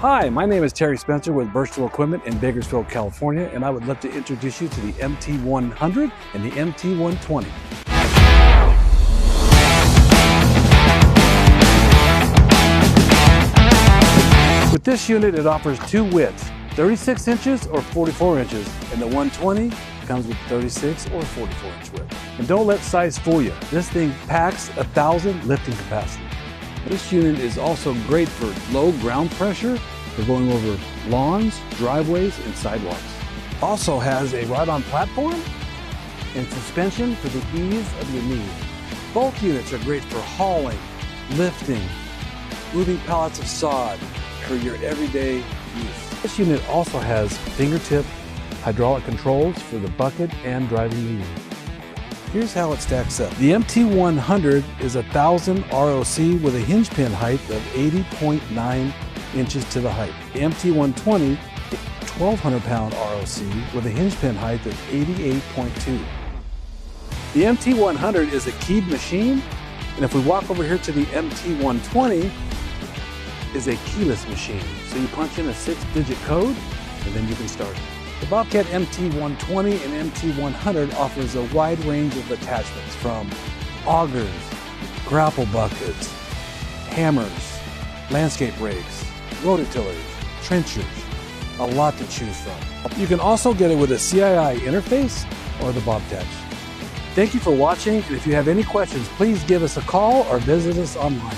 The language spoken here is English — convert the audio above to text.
Hi, my name is Terry Spencer with Birchville Equipment in Bakersfield, California, and I would love to introduce you to the MT100 and the MT120. With this unit, it offers two widths, 36 inches or 44 inches, and the 120 comes with 36 or 44 inch width. And don't let size fool you. This thing packs 1,000 lifting capacity. This unit is also great for low ground pressure for going over lawns, driveways, and sidewalks. Also has a ride-on platform and suspension for the ease of your knees. Both units are great for hauling, lifting, moving pallets of sod for your everyday use. This unit also has fingertip hydraulic controls for the bucket and driving medium. Here's how it stacks up. The MT100 is 1,000 ROC with a hinge pin height of 80.9 inches to the height. The MT120 is 1,200 pound ROC with a hinge pin height of 88.2. The MT100 is a keyed machine, and if we walk over here to the MT120, is a keyless machine. So you punch in a 6-digit code, and then you can start it. The Bobcat MT120 and MT100 offers a wide range of attachments from augers, grapple buckets, hammers, landscape rakes, rototillers, trenchers, a lot to choose from. You can also get it with a CII interface or the Bobcat. Thank you for watching, and if you have any questions, please give us a call or visit us online.